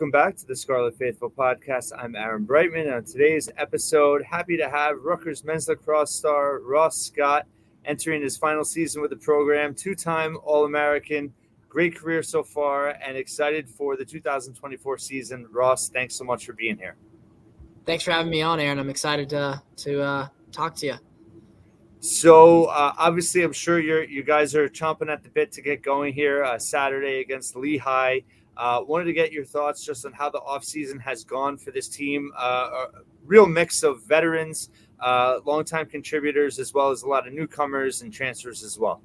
welcome back to the Scarlet Faithful podcast. I'm Aaron Brightman. On today's episode, happy to have Rutgers men's lacrosse star Ross Scott entering his final season with the program, two-time All-American, great career so far, and excited for the 2024 season. Ross, thanks so much for being here. Thanks for having me on, Aaron. I'm excited to talk to you. So obviously, I'm sure you guys are chomping at the bit to get going here Saturday against Lehigh. Wanted to get your thoughts just on how the offseason has gone for this team. A real mix of veterans, longtime contributors, as well as a lot of newcomers and transfers as well.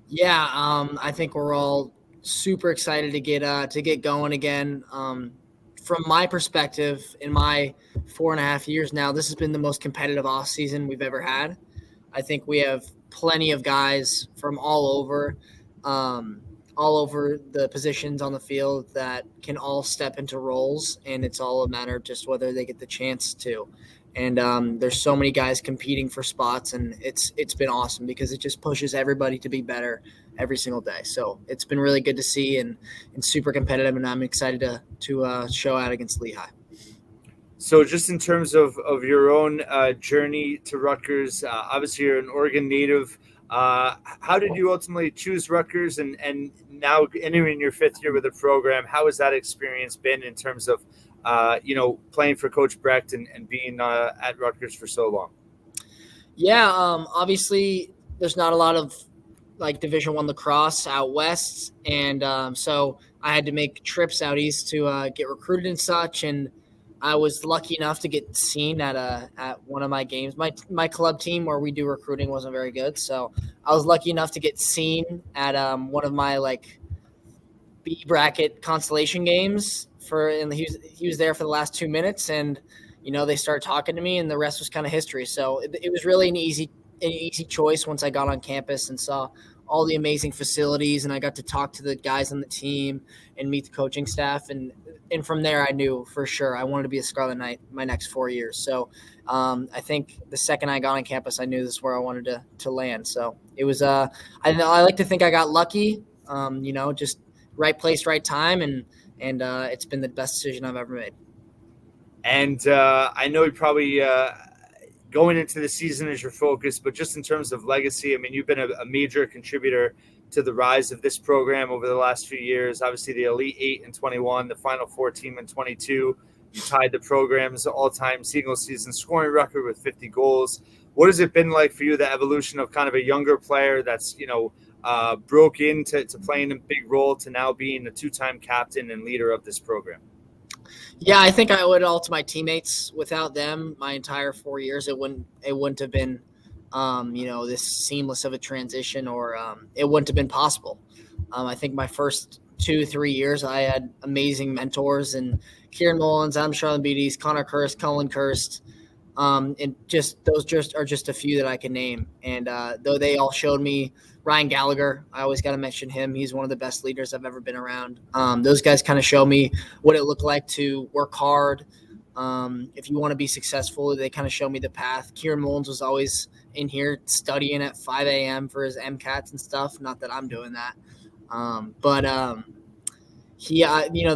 Yeah, I think we're all super excited to get going again. From my perspective, in my 4.5 years now, this has been the most competitive offseason we've ever had. I think we have plenty of guys from all over the positions on the field that can all step into roles, and it's all a matter of just whether they get the chance to. And there's so many guys competing for spots, and it's been awesome because it just pushes everybody to be better every single day. So it's been really good to see and super competitive, and I'm excited to show out against Lehigh. So just in terms of your own journey to Rutgers, obviously you're an Oregon native. How did you ultimately choose Rutgers and now entering your fifth year with the program? How has that experience been in terms of, playing for Coach Brecht and being at Rutgers for so long? Yeah, obviously there's not a lot of like Division I lacrosse out west. And so I had to make trips out east to get recruited and such. And I was lucky enough to get seen at one of my games. My club team where we do recruiting wasn't very good, so I was lucky enough to get seen at one of my like B bracket consolation games. And he was there for the last 2 minutes, and they started talking to me, and the rest was kind of history. So it was really an easy choice once I got on campus and saw all the amazing facilities, and I got to talk to the guys on the team and meet the coaching staff. And from there, I knew for sure I wanted to be a Scarlet Knight my next 4 years. So I think the second I got on campus, I knew this is where I wanted to land. So it was I like to think I got lucky, just right place, right time. And it's been the best decision I've ever made. And I know you probably going into the season is your focus, but just in terms of legacy, I mean, you've been a major contributor to the rise of this program over the last few years. Obviously, the Elite 8 in 21, the Final Four team in 22. You tied the program's all-time single-season scoring record with 50 goals. What has it been like for you, the evolution of kind of a younger player that's, broke into playing a big role to now being a two-time captain and leader of this program? Yeah, I think I owe it all to my teammates. Without them, my entire 4 years, it wouldn't have been this seamless of a transition, or it wouldn't have been possible. I think my first 2-3 years, I had amazing mentors, and Kieran Mullins, Adam Charlene-Beatties, Connor Kirst, Cullen Kirst, and those are just a few that I can name. And though they all showed me, Ryan Gallagher, I always got to mention him. He's one of the best leaders I've ever been around. Those guys kind of show me what it looked like to work hard. If you want to be successful, they kind of show me the path. Kieran Mullins was always in here studying at 5 a.m. for his MCATs and stuff. Not that I'm doing that.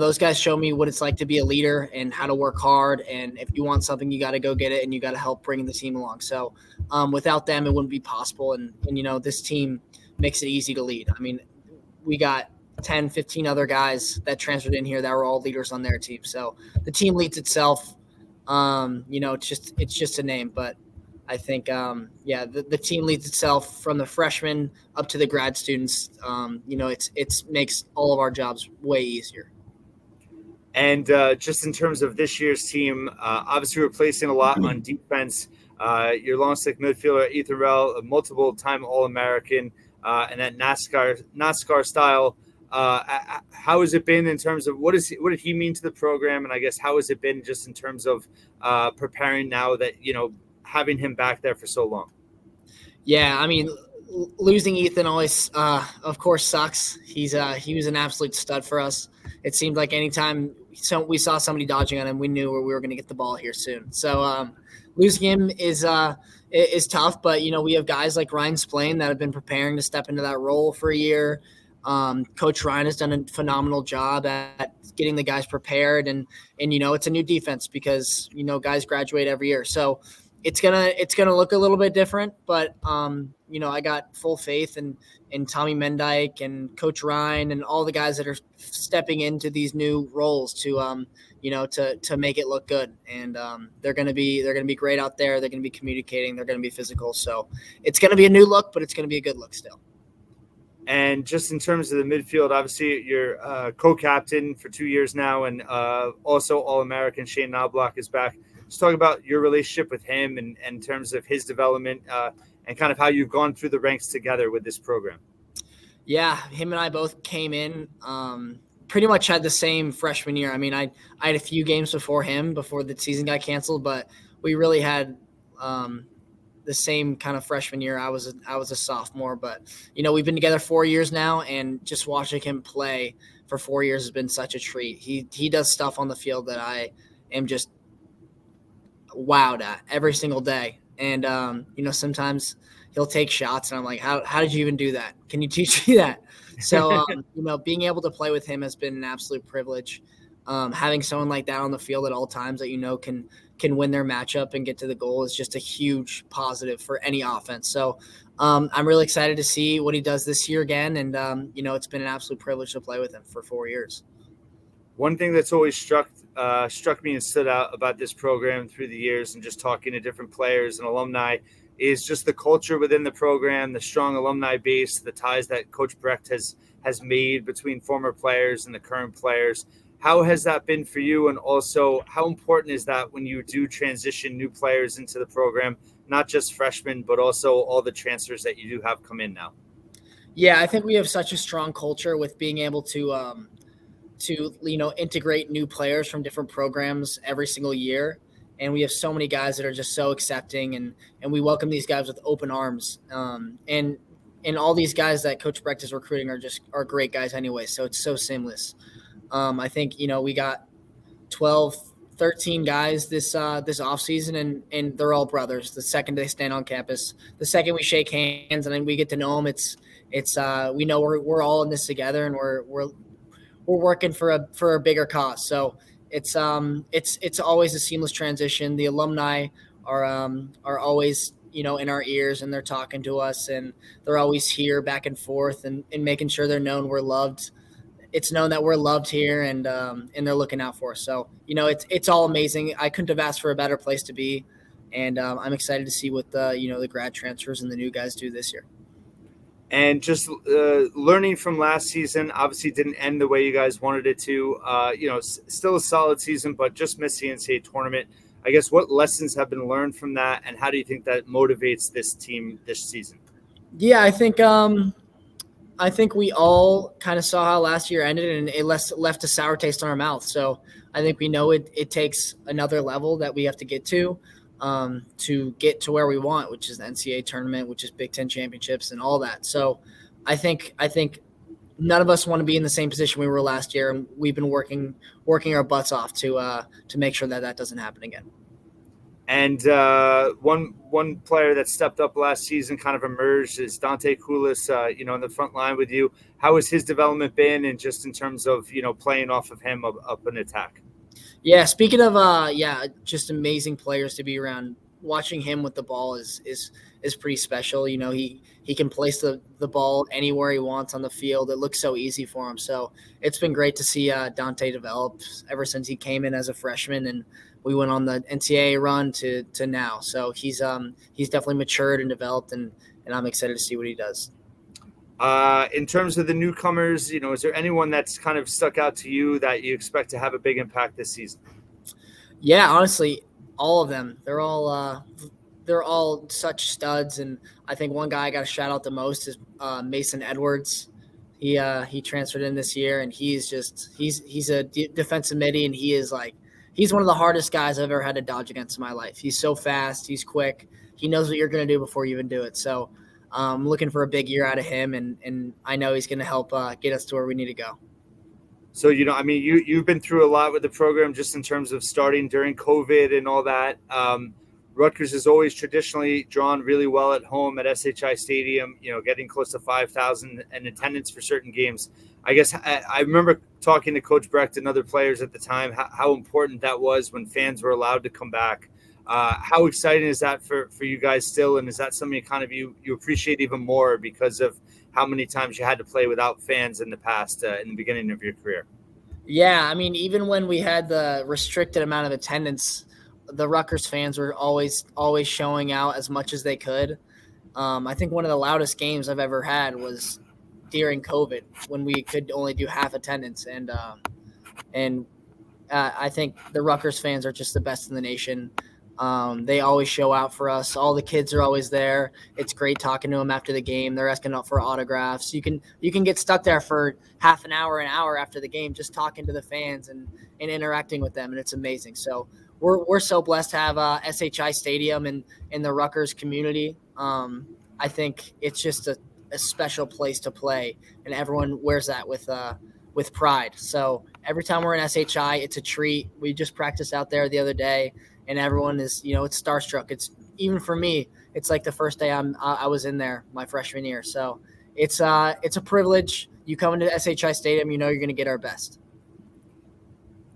Those guys show me what it's like to be a leader and how to work hard. And if you want something, you got to go get it, and you got to help bring the team along. So without them, it wouldn't be possible. And this team makes it easy to lead. I mean, we got 10, 15 other guys that transferred in here that were all leaders on their team. So the team leads itself. It's just a name, but I think, the team leads itself from the freshmen up to the grad students. It makes all of our jobs way easier. And just in terms of this year's team, obviously replacing a lot on defense. Your long stick midfielder, Ethan Rell, a multiple-time All-American, and that NASCAR style. How has it been in terms of what did he mean to the program? And I guess how has it been just in terms of preparing now that, having him back there for so long? Yeah, I mean, losing Ethan always, of course, sucks. He was an absolute stud for us. It seemed like anytime we saw somebody dodging on him, we knew we were going to get the ball here soon. So losing him is tough, but we have guys like Ryan Splain that have been preparing to step into that role for a year. Coach Ryan has done a phenomenal job at getting the guys prepared, and it's a new defense because guys graduate every year, so it's gonna look a little bit different. But I got full faith in Tommy Mendyke and Coach Ryan and all the guys that are stepping into these new roles to to make it look good. And they're gonna be great out there. They're gonna be communicating. They're gonna be physical. So it's gonna be a new look, but it's gonna be a good look still. And just in terms of the midfield, obviously you're co-captain for 2 years now, and also All-American Shane Knobloch is back. Just talk about your relationship with him and in terms of his development and kind of how you've gone through the ranks together with this program. Yeah, him and I both came in pretty much had the same freshman year. I mean, I had a few games before him before the season got canceled, but we really had the same kind of freshman year. I was a sophomore, but we've been together 4 years now, and just watching him play for 4 years has been such a treat. He does stuff on the field that I am just wowed at every single day. And sometimes he'll take shots, and I'm like, how did you even do that? Can you teach me that? So being able to play with him has been an absolute privilege. Having someone like that on the field at all times that can win their matchup and get to the goal is just a huge positive for any offense. So I'm really excited to see what he does this year again. And, it's been an absolute privilege to play with him for 4 years. One thing that's always struck me and stood out about this program through the years and just talking to different players and alumni is just the culture within the program, the strong alumni base, the ties that Coach Brecht has made between former players and the current players. How has that been for you? And also, how important is that when you do transition new players into the program, not just freshmen, but also all the transfers that you do have come in now? Yeah, I think we have such a strong culture with being able to integrate new players from different programs every single year. And we have so many guys that are just so accepting, and we welcome these guys with open arms. And all these guys that Coach Brecht is recruiting are great guys anyway. So it's so seamless. I think, we got 12, 13 guys this offseason, and they're all brothers. The second they stand on campus, the second we shake hands and then we get to know them, it's we know we're all in this together, and we're working for a bigger cause. So it's always a seamless transition. The alumni are always in our ears, and they're talking to us, and they're always here back and forth and making sure they're known we're loved. It's known that we're loved here, and they're looking out for us. So it's all amazing. I couldn't have asked for a better place to be, and I'm excited to see what the grad transfers and the new guys do this year. And just learning from last season, obviously didn't end the way you guys wanted it to. Still a solid season, but just missed the NCAA tournament. I guess what lessons have been learned from that, and how do you think that motivates this team this season? Yeah, I think we all kind of saw how last year ended, and it left a sour taste in our mouth. So I think we know it takes another level that we have to get to get to where we want, which is the NCAA tournament, which is Big Ten championships and all that. So I think none of us want to be in the same position we were last year, and we've been working our butts off to make sure that doesn't happen again. And one player that stepped up last season, kind of emerged, is Dante Koulis, in the front line with you. How has his development been, and just in terms of, playing off of him up an attack? Yeah, speaking of just amazing players to be around. Watching him with the ball is pretty special. He can place the ball anywhere he wants on the field. It looks so easy for him. So it's been great to see Dante develop ever since he came in as a freshman, and we went on the NCAA run to now. So he's definitely matured and developed, and I'm excited to see what he does. In terms of the newcomers, is there anyone that's kind of stuck out to you that you expect to have a big impact this season? Yeah, honestly, all of them. They're all such studs, and I think one guy I got to shout out the most is Mason Edwards. He transferred in this year, and he's a defensive midi, and he's one of the hardest guys I've ever had to dodge against in my life. He's so fast, he's quick, he knows what you're going to do before you even do it. So I'm looking for a big year out of him, and I know he's going to help get us to where we need to go. So, you've been through a lot with the program just in terms of starting during COVID and all that. Rutgers is always traditionally drawn really well at home at SHI Stadium, getting close to 5,000 in attendance for certain games. I guess I remember talking to Coach Brecht and other players at the time, how important that was when fans were allowed to come back. How exciting is that for you guys still? And is that something you appreciate even more because of how many times you had to play without fans in the past, in the beginning of your career? Yeah, I mean, even when we had the restricted amount of attendance, the Rutgers fans were always showing out as much as they could. I think one of the loudest games I've ever had was during COVID when we could only do half attendance, and I think the Rutgers fans are just the best in the nation. They always show out for us. All the kids are always there. It's great talking to them after the game. They're asking out for autographs. You can get stuck there for half an hour after the game, just talking to the fans and interacting with them, and it's amazing. So we're so blessed to have SHI Stadium and in the Rutgers community. I think it's just a special place to play, and everyone wears that with pride. So every time we're in SHI, it's a treat. We just practiced out there the other day, and everyone is, it's starstruck. It's even for me, it's like the first day I was in there my freshman year. So it's a privilege. You come into SHI Stadium, you're going to get our best.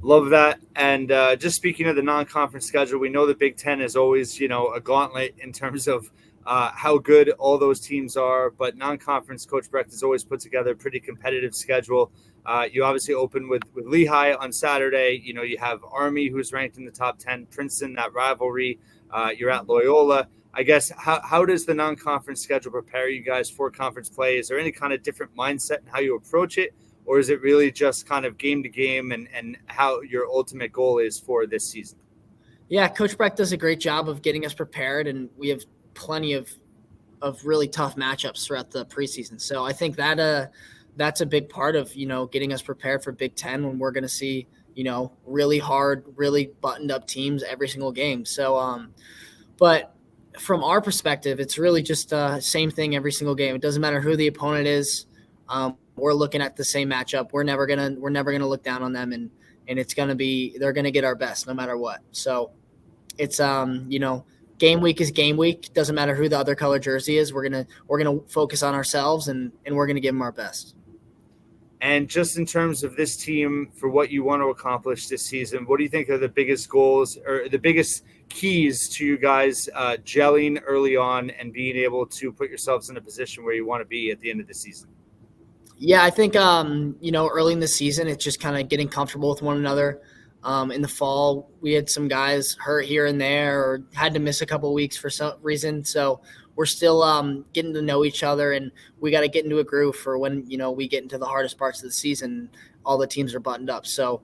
Love that. And just speaking of the non-conference schedule, we know the Big Ten is always, a gauntlet in terms of how good all those teams are. But non-conference, Coach Brecht has always put together a pretty competitive schedule. You obviously open with Lehigh on Saturday. You have Army, who's ranked in the top 10, Princeton, that rivalry. You're at Loyola. I guess, how does the non-conference schedule prepare you guys for conference play? Is there any kind of different mindset in how you approach it? Or is it really just kind of game to game and how your ultimate goal is for this season? Yeah, Coach Brecht does a great job of getting us prepared, and we have plenty of really tough matchups throughout the preseason. So I think that that's a big part of, getting us prepared for Big Ten when we're going to see, really hard, really buttoned up teams every single game. So, but from our perspective, it's really just the same thing every single game. It doesn't matter who the opponent is. We're looking at the same matchup. We're never gonna look down on them, and it's gonna be, they're gonna get our best no matter what. So it's game week is game week. Doesn't matter who the other color jersey is. We're gonna focus on ourselves, and we're gonna give them our best. And just in terms of this team, for what you want to accomplish this season, what do you think are the biggest goals or the biggest keys to you guys gelling early on and being able to put yourselves in a position where you want to be at the end of the season? Yeah, I think, early in the season, it's just kind of getting comfortable with one another. In the fall, we had some guys hurt here and there or had to miss a couple of weeks for some reason. So we're still getting to know each other, and we got to get into a groove for when, we get into the hardest parts of the season, all the teams are buttoned up. So,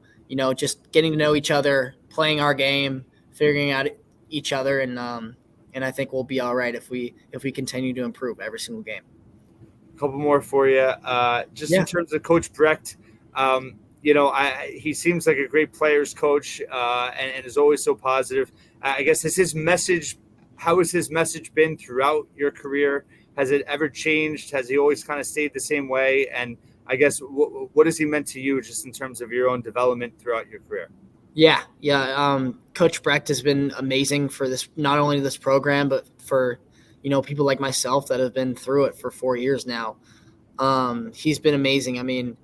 just getting to know each other, playing our game, figuring out each other. And I think we'll be all right if we continue to improve every single game. Couple more for you. In terms of Coach Brecht, he seems like a great players coach and is always so positive. I guess how has his message been throughout your career? Has it ever changed? Has he always kind of stayed the same way? And I guess what has he meant to you just in terms of your own development throughout your career? Yeah. Coach Brecht has been amazing for this, not only this program, but for people like myself that have been through it for 4 years now. He's been amazing. I mean,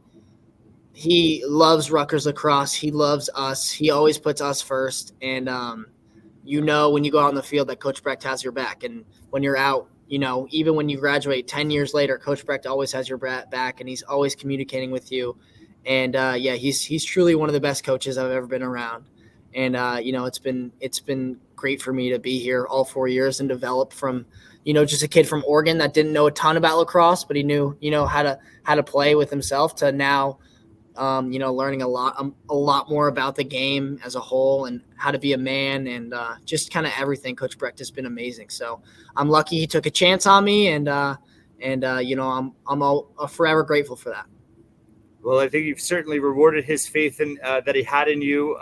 he loves Rutgers lacrosse. He loves us. He always puts us first. And, when you go out on the field that Coach Brecht has your back. And when you're out, even when you graduate 10 years later, Coach Brecht always has your back, and he's always communicating with you. And, he's truly one of the best coaches I've ever been around. And, it's been great for me to be here all 4 years and develop from, just a kid from Oregon that didn't know a ton about lacrosse, but he knew, how to play with himself, to now, learning a lot more about the game as a whole and how to be a man, and just kind of everything. Coach Brecht has been amazing. So I'm lucky he took a chance on me, and I'm forever grateful for that. Well, I think you've certainly rewarded his faith in that he had in you,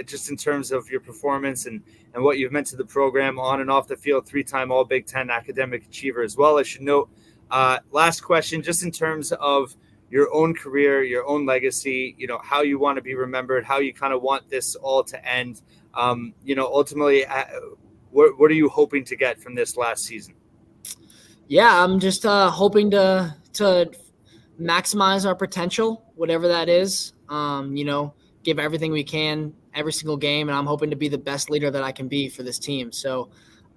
just in terms of your performance and what you've meant to the program on and off the field. 3-time All Big Ten academic achiever as well. I should note. Last question, just in terms of your own career, your own legacy, how you want to be remembered, how you kind of want this all to end. Ultimately, what are you hoping to get from this last season? Yeah, I'm just hoping to maximize our potential, whatever that is. Give everything we can every single game, and I'm hoping to be the best leader that I can be for this team. So,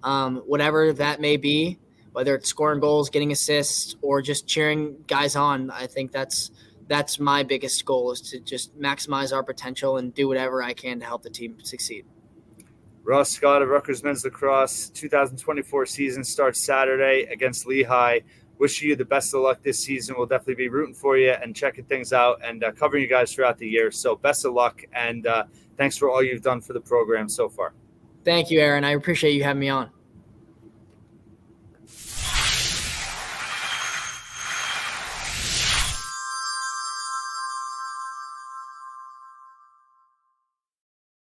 whatever that may be, whether it's scoring goals, getting assists, or just cheering guys on, I think that's my biggest goal, is to just maximize our potential and do whatever I can to help the team succeed. Ross Scott of Rutgers men's lacrosse 2024 season starts Saturday against Lehigh. Wishing you the best of luck this season. We'll definitely be rooting for you and checking things out and covering you guys throughout the year. So best of luck, and thanks for all you've done for the program so far. Thank you, Aaron. I appreciate you having me on.